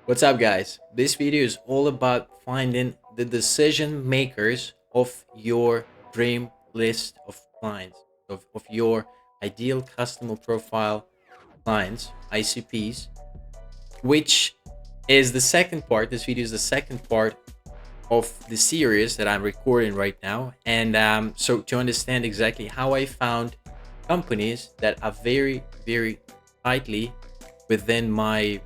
What's up, guys? This video is all about finding the decision makers of your dream list of clients, of your ideal customer profile clients, ICPs, which is the second part. This video is the second part of the series that I'm recording right now. And so to understand exactly how I found companies that are very, very tightly within my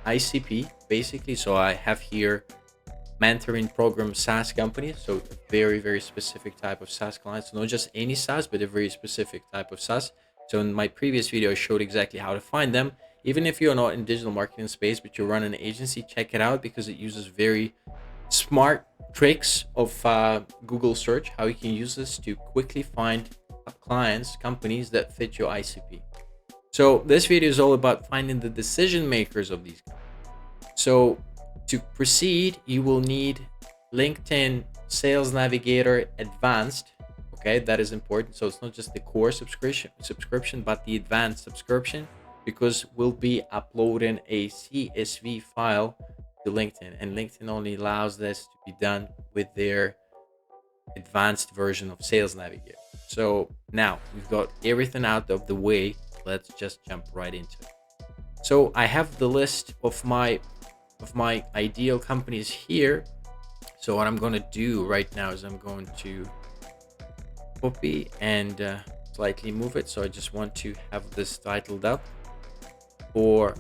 ICP, basically. So I have here mentoring program SaaS companies. So a very, very specific type of SaaS clients, not just any SaaS, but a very specific type of SaaS. So in my previous video, I showed exactly how to find them. Even if you're not in digital marketing space, but you run an agency, check it out because it uses very smart tricks of Google search, how you can use this to quickly find clients, companies that fit your ICP. So this video is all about finding the decision makers of these companies. So to proceed, you will need LinkedIn Sales Navigator Advanced. Okay, that is important. So it's not just the core subscription, but the advanced subscription, because we'll be uploading a CSV file to LinkedIn, and LinkedIn only allows this to be done with their advanced version of Sales Navigator. So now we've got everything out of the way. Let's just jump right into it. So I have the list of my ideal companies here. So what I'm going to do right now is I'm going to copy and slightly move it. So I just want to have this titled up for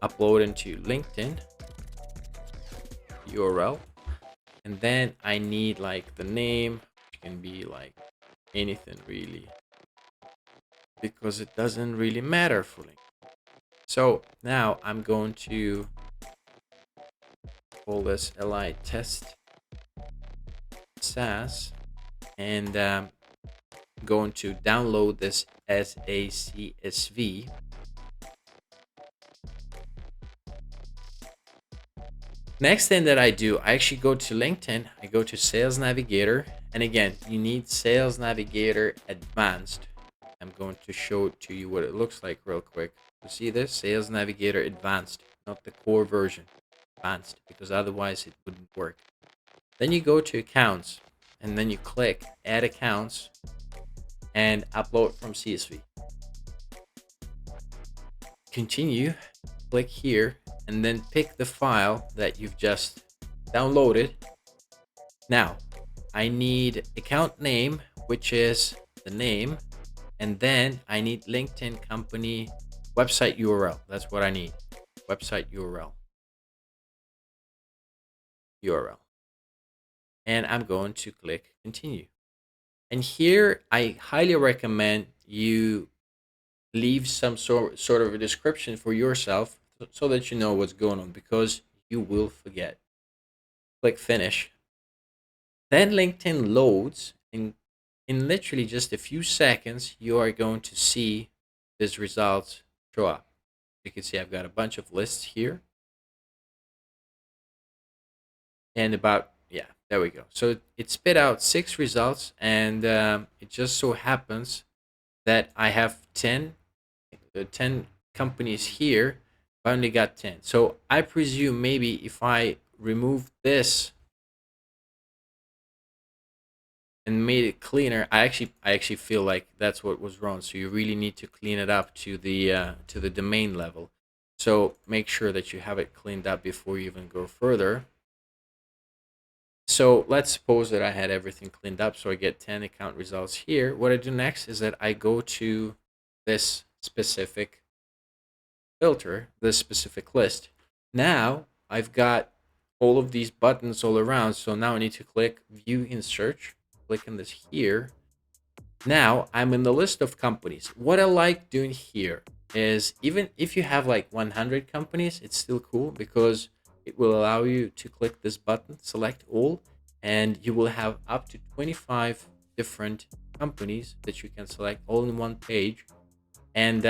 uploading to LinkedIn URL. And then I need like the name, which can be like anything really, because it doesn't really matter for LinkedIn. So now I'm going to call this li test SaaS, and going to download this as a CSV. Next thing that I do, I actually go to LinkedIn, I go to Sales Navigator, and again, you need Sales Navigator Advanced. I'm going to show it to you what it looks like real quick. You see this? Sales Navigator Advanced, not the core version. Advanced, because otherwise it wouldn't work. Then you go to accounts, and then you click add accounts and upload from CSV. Continue, click here, and then pick the file that you've just downloaded. Now I need account name, which is the name, and then I need LinkedIn company website URL. That's what I need. Website URL. And I'm going to click continue. And here I highly recommend you leave some sort of a description for yourself so that you know what's going on, because you will forget. Click finish. Then LinkedIn loads, and in literally just a few seconds, you are going to see these results show up. You can see I've got a bunch of lists here. And about, yeah, there we go. So it spit out 6 results, and it just so happens that I have 10 companies here. I only got 10. So I presume maybe if I remove this and made it cleaner, I actually feel like that's what was wrong. So you really need to clean it up to the domain level. So make sure that you have it cleaned up before you even go further. So let's suppose that I had everything cleaned up. So I get 10 account results here. What I do next is that I go to this specific filter, this specific list. Now I've got all of these buttons all around. So now I need to click view in search, click on this here. Now I'm in the list of companies. What I like doing here is, even if you have like 100 companies, it's still cool because it will allow you to click this button, select all, and you will have up to 25 different companies that you can select all in one page. And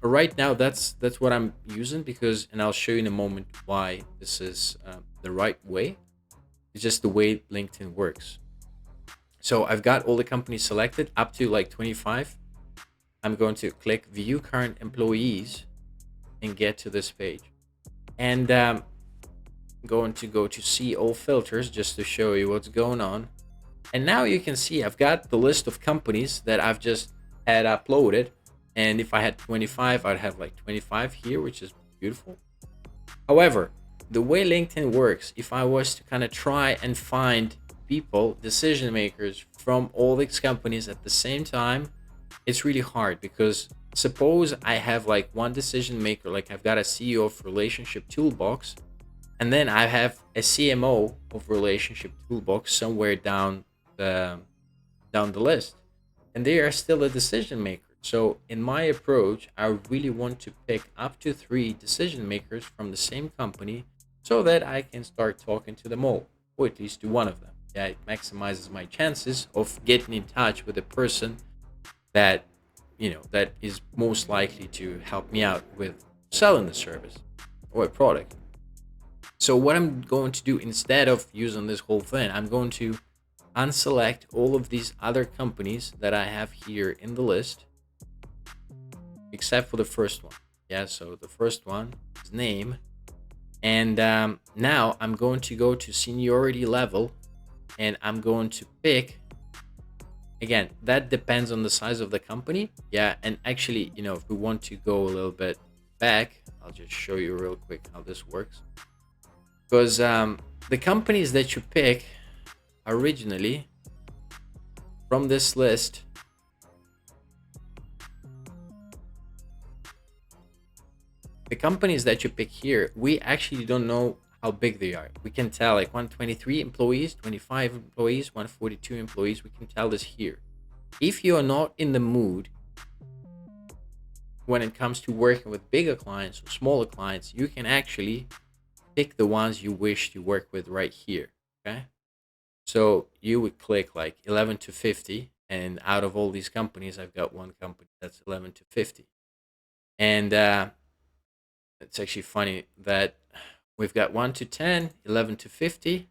right now that's what I'm using, because, and I'll show you in a moment why this is the right way. It's just the way LinkedIn works. So I've got all the companies selected up to like 25. I'm going to click view current employees and get to this page. And going to go to see all filters just to show you what's going on. And now you can see I've got the list of companies that I've just had uploaded. And if I had 25, I'd have like 25 here, which is beautiful. However, the way LinkedIn works, if I was to kind of try and find people, decision makers from all these companies at the same time, it's really hard, because suppose I have like one decision maker, like I've got a CEO of relationship toolbox, and then I have a CMO of relationship toolbox somewhere the down the list, and they are still a decision maker. So in my approach, I really want to pick up to 3 decision makers from the same company so that I can start talking to them all, or at least to one of them. Yeah, it maximizes my chances of getting in touch with a person that that is most likely to help me out with selling the service or a product. So what I'm going to do, instead of using this whole thing, I'm going to unselect all of these other companies that I have here in the list, except for the first one. Yeah, so the first one is name. And now I'm going to go to seniority level, and I'm going to pick, again, that depends on the size of the company. Yeah, and actually, if we want to go a little bit back, I'll just show you real quick how this works. Because the companies that you pick originally from this list, the companies that you pick here, we actually don't know how big they are. We can tell like 123 employees, 25 employees, 142 employees. We can tell this here. If you are not in the mood when it comes to working with bigger clients or smaller clients, you can actually pick the ones you wish to work with right here. Okay. So you would click like 11 to 50. And out of all these companies, I've got one company that's 11 to 50. And it's actually funny that we've got 1 to 10, 11 to 50.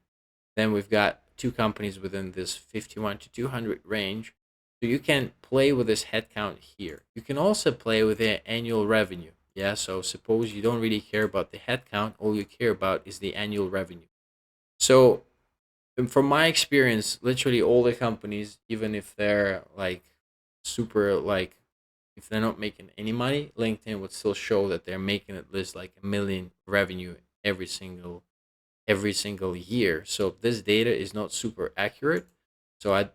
Then we've got 2 companies within this 51 to 200 range. So you can play with this headcount here. You can also play with the annual revenue. Yeah, so suppose you don't really care about the headcount. All you care about is the annual revenue. So from my experience, literally all the companies, even if they're like super, like if they're not making any money, LinkedIn would still show that they're making at least like $1 million revenue every single year. So this data is not super accurate. So I'm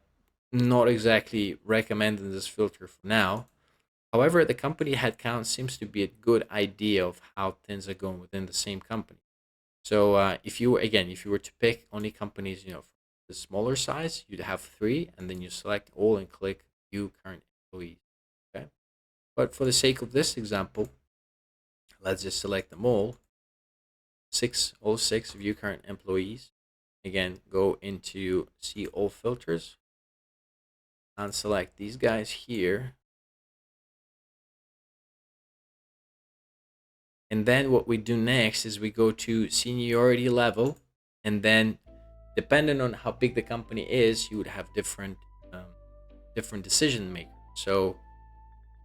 not exactly recommending this filter for now. However, the company headcount seems to be a good idea of how things are going within the same company. So if you were to pick only companies, from the smaller size, you'd have 3, and then you select all and click view current employees. Okay. But for the sake of this example, let's just select them all. All 6 view current employees. Again, go into see all filters and select these guys here. And then what we do next is we go to seniority level, and then depending on how big the company is, you would have different decision makers. So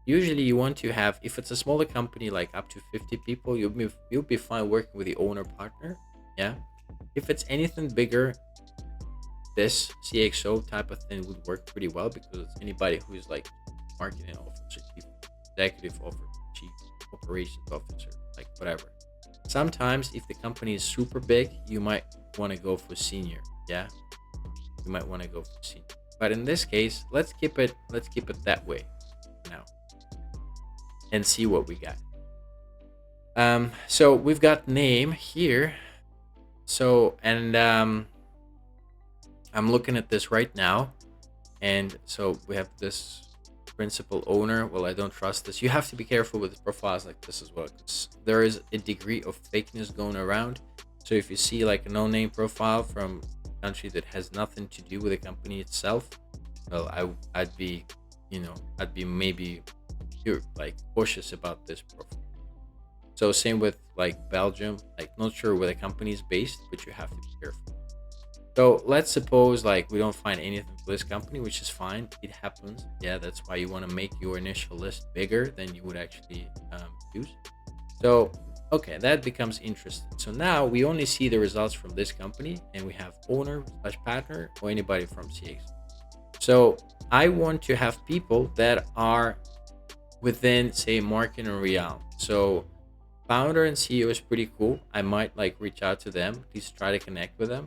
usually you want to have, if it's a smaller company like up to 50 people, you'll be fine working with the owner partner. Yeah. If it's anything bigger, this CXO type of thing would work pretty well, because it's anybody who is like marketing officer, chief executive officer, chief operations officer, like whatever. Sometimes if the company is super big, you might want to go for senior. Yeah, you might want to go for senior. But in this case, let's keep it that way now and see what we got. So we've got name here. So, and I'm looking at this right now, and so we have this principal owner. Well, I don't trust this. You have to be careful with profiles like this as well, because there is a degree of fakeness going around. So if you see like a no-name profile from a country that has nothing to do with the company itself, well, I'd be maybe like cautious about this profile. So same with like Belgium, like not sure where the company is based, but you have to be careful. So let's suppose like we don't find anything for this company, which is fine. It happens. Yeah, that's why you want to make your initial list bigger than you would actually use. So, Okay, that becomes interesting. So now we only see the results from this company, and we have owner slash partner or anybody from CX. So I want to have people that are within, say, marketing and real. So founder and CEO is pretty cool. I might like reach out to them, at least try to connect with them.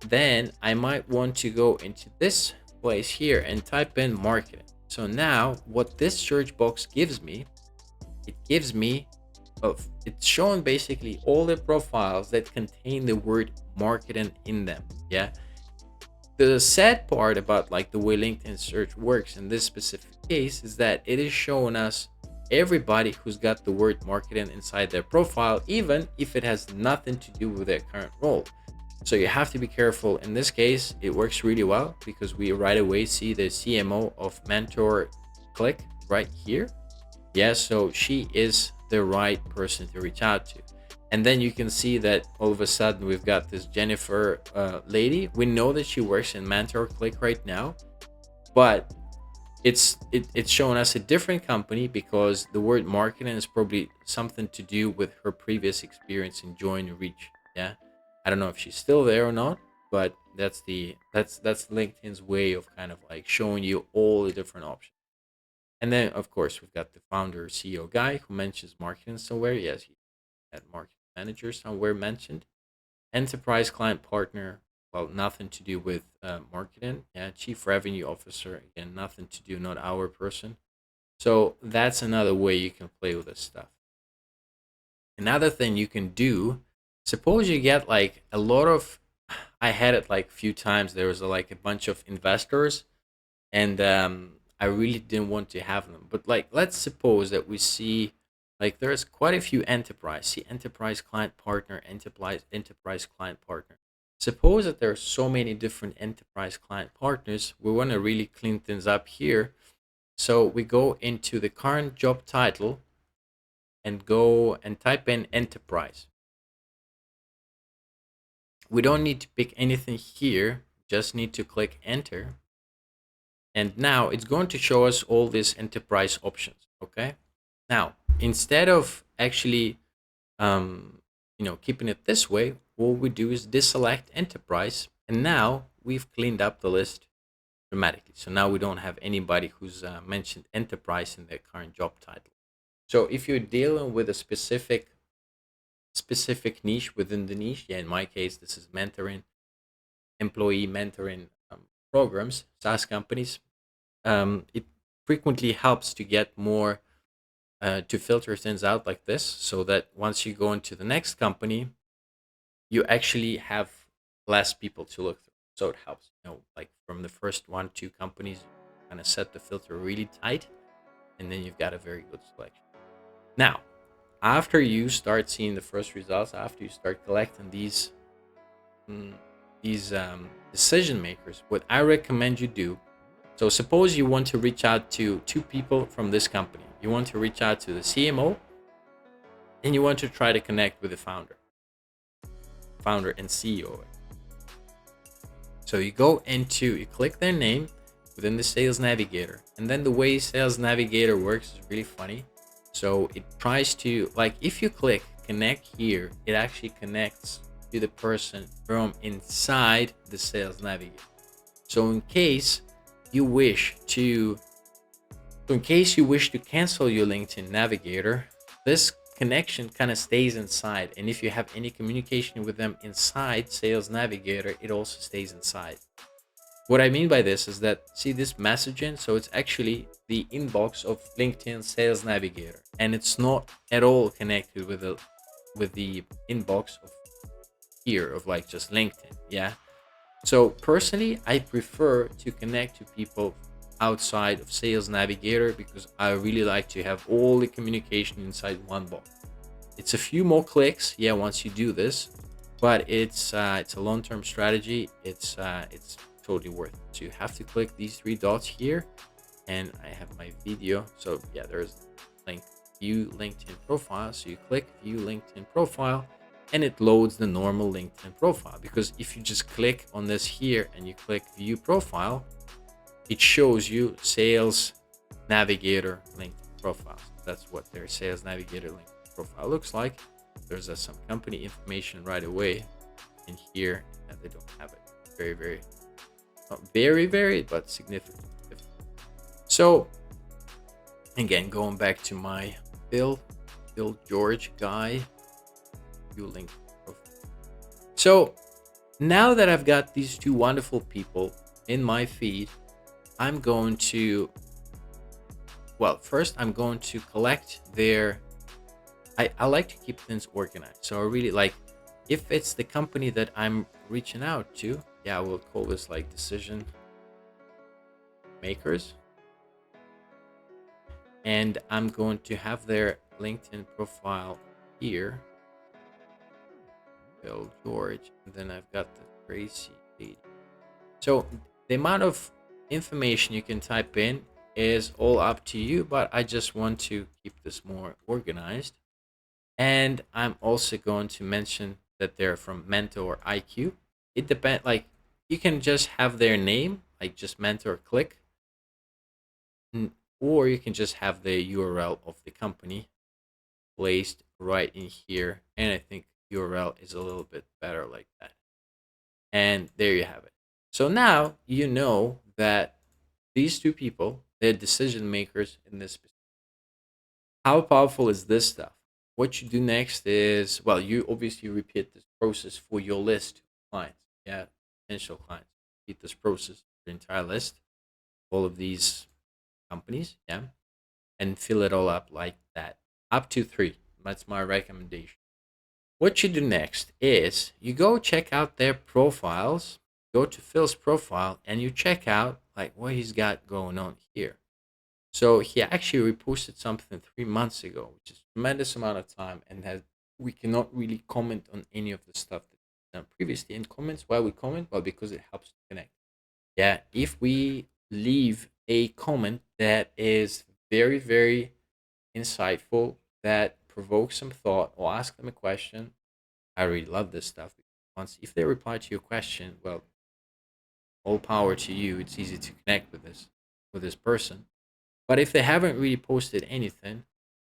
Then I might want to go into this place here and type in marketing. So now what this search box gives me, it gives me it's showing basically all the profiles that contain the word marketing in them. Yeah. The sad part about like the way LinkedIn search works in this specific case is that it is showing us everybody who's got the word marketing inside their profile, even if it has nothing to do with their current role. So you have to be careful. In this case, it works really well because we right away see the CMO of Mentor Click right here. Yeah, so she is the right person to reach out to. And then you can see that all of a sudden we've got this Jennifer lady. We know that she works in Mentor Click right now, but it's showing us a different company because the word marketing is probably something to do with her previous experience in Join Reach. Yeah, I don't know if she's still there or not, but that's LinkedIn's way of kind of like showing you all the different options. And then of course we've got the founder CEO guy who mentions marketing somewhere. Yes, he had marketing manager somewhere mentioned. Enterprise client partner, well, nothing to do with marketing. Yeah, chief revenue officer, again, nothing to do, not our person. So that's another way you can play with this stuff. Another thing you can do, suppose you get like a lot of, I had it like a few times, there was like a bunch of investors, and I really didn't want to have them. But like, let's suppose that we see like there's quite a few enterprise, see enterprise client partner, enterprise client partner. Suppose that there are so many different enterprise client partners, we want to really clean things up here. So we go into the current job title and go and type in enterprise. We don't need to pick anything here, just need to click enter. And now it's going to show us all these enterprise options. Okay. Now, instead of actually, keeping it this way, what we do is deselect enterprise. And now we've cleaned up the list dramatically. So now we don't have anybody who's mentioned enterprise in their current job title. So if you're dealing with a specific niche within the niche, yeah, in my case, this is mentoring, employee mentoring programs, SaaS companies. It frequently helps to get more to filter things out like this, so that once you go into the next company, you actually have less people to look through. So it helps, like from the first 1-2 companies, kind of set the filter really tight, and then you've got a very good selection. Now, after you start seeing the first results, after you start collecting these decision makers, what I recommend you do. So suppose you want to reach out to 2 people from this company. You want to reach out to the CMO, and you want to try to connect with the founder and CEO. So you go into, you click their name within the Sales Navigator. And then the way Sales Navigator works is really funny. So it tries to, like, if you click connect here, it actually connects to the person from inside the Sales Navigator. So in case you wish to cancel your LinkedIn Navigator, this connection kind of stays inside. And if you have any communication with them inside Sales Navigator, it also stays inside. What I mean by this is that, see this messaging? So it's actually the inbox of LinkedIn Sales Navigator, and it's not at all connected with the inbox of here of like just LinkedIn. Yeah. So personally, I prefer to connect to people outside of Sales Navigator because I really like to have all the communication inside one box. It's a few more clicks, yeah, once you do this, but it's a long-term strategy. It's totally worth it. So you have to click these 3 dots here, and I have my video. So yeah, there's link view LinkedIn profile. So you click view LinkedIn profile, and it loads the normal LinkedIn profile. Because if you just click on this here and you click view profile, it shows you Sales Navigator LinkedIn profiles. That's what their Sales Navigator link. profile looks like. There's some company information right away in here, and they don't have it. Very, very, not very, very, but significant. So again, going back to my Bill George guy, you link. So now that I've got these two wonderful people in my feed, I'm going to, well, first I'm going to collect their, I like to keep things organized. So I really like, if it's the company that I'm reaching out to, yeah, we'll call this like decision makers. And I'm going to have their LinkedIn profile here. Bill George, and then I've got the Tracy lady. So the amount of information you can type in is all up to you, but I just want to keep this more organized. And I'm also going to mention that they're from Mentor IQ. It depends, like you can just have their name, like just Mentor click, or you can just have the URL of the company placed right in here. And I think URL is a little bit better like that. And there you have it. So now you know that these two people, they're decision makers in this. How powerful is this stuff? What you do next is, well, you obviously repeat this process for your list of clients. Yeah, potential clients. Repeat this process for the entire list, all of these companies. Yeah, and fill it all up like that. Up to 3. That's my recommendation. What you do next is you go check out their profiles, go to Phil's profile, and you check out like what he's got going on here. So he actually reposted something 3 months ago, which is a tremendous amount of time, and has we cannot really comment on any of the stuff that done previously in comments. Why we comment? Well, because it helps to connect. Yeah, if we leave a comment that is very, very insightful, that provokes some thought, or ask them a question, I really love this stuff. Once if they reply to your question, well, all power to you. It's easy to connect with this person. But if they haven't really posted anything,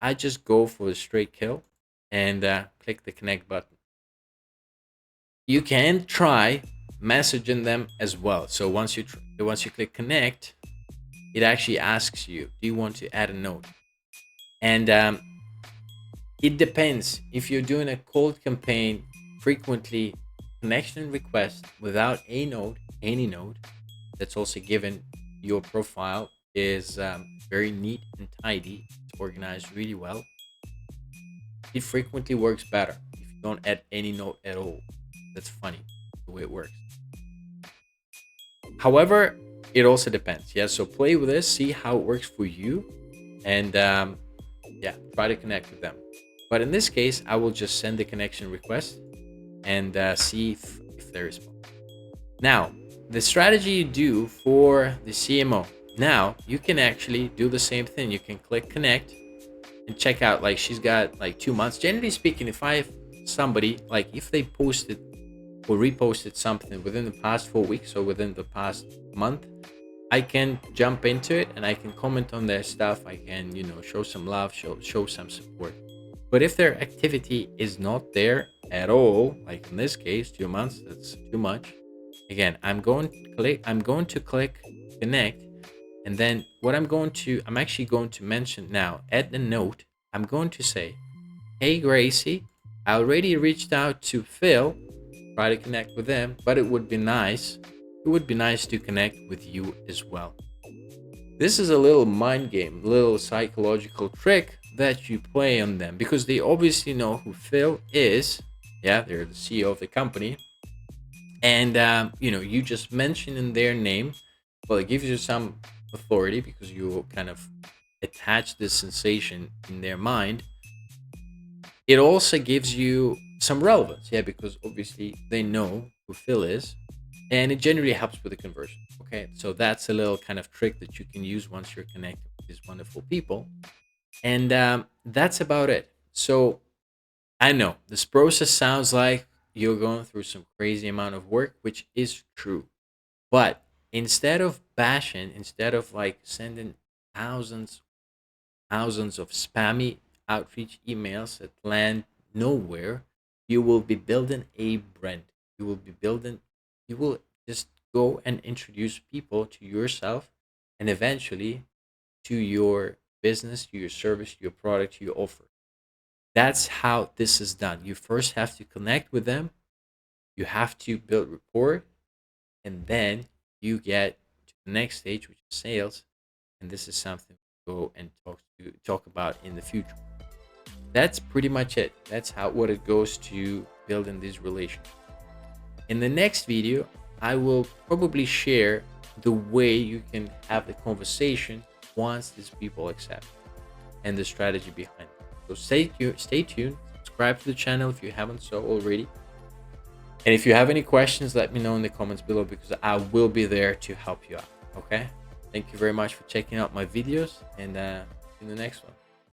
I just go for a straight kill and click the connect button. You can try messaging them as well. So once you click connect, it actually asks you, do you want to add a note? And it depends. If you're doing a cold campaign, frequently connection request without a node, any node that's also given your profile is very neat and tidy. It's organized really well. It frequently works better if you don't add any node at all. That's funny the way it works. However, it also depends. Yeah, so play with this, see how it works for you, and yeah, try to connect with them. But in this case, I will just send the connection request and see if they respond. Now, the strategy you do for the CMO, now you can actually do the same thing. You can click connect and check out, like she's got like 2 months. Generally speaking, if I have somebody, like if they posted or reposted something within the past 4 weeks or within the past month, I can jump into it and I can comment on their stuff. I can, show some love, show some support. But if their activity is not there at all, like in this case, 2 months, that's too much. Again, I'm going to click connect, and then I'm actually going to mention now, add the note. I'm going to say, hey Gracie, I already reached out to Phil, try to connect with them, but it would be nice to connect with you as well. This is a little mind game, little psychological trick that you play on them, because they obviously know who Phil is. Yeah, they're the CEO of the company. And, you just mention in their name. Well, it gives you some authority because you kind of attach this sensation in their mind. It also gives you some relevance. Yeah, because obviously they know who Phil is. And it generally helps with the conversion. Okay, so that's a little kind of trick that you can use once you're connected with these wonderful people. And that's about it. So I know this process sounds like you're going through some crazy amount of work, which is true. But instead of bashing, instead of like sending thousands of spammy outreach emails that land nowhere, you will be building a brand. You will be building, you will just go and introduce people to yourself and eventually to your business, to your service, to your product, to your offer. That's how this is done. You first have to connect with them, you have to build rapport, and then you get to the next stage, which is sales. And this is something we go and talk about in the future. That's pretty much it. That's how what it goes to building these relations. In the next video, I will probably share the way you can have the conversation once these people accept and the strategy behind it. So stay tuned, subscribe to the channel if you haven't so already. And if you have any questions, let me know in the comments below because I will be there to help you out. Okay? Thank you very much for checking out my videos, and in the next one.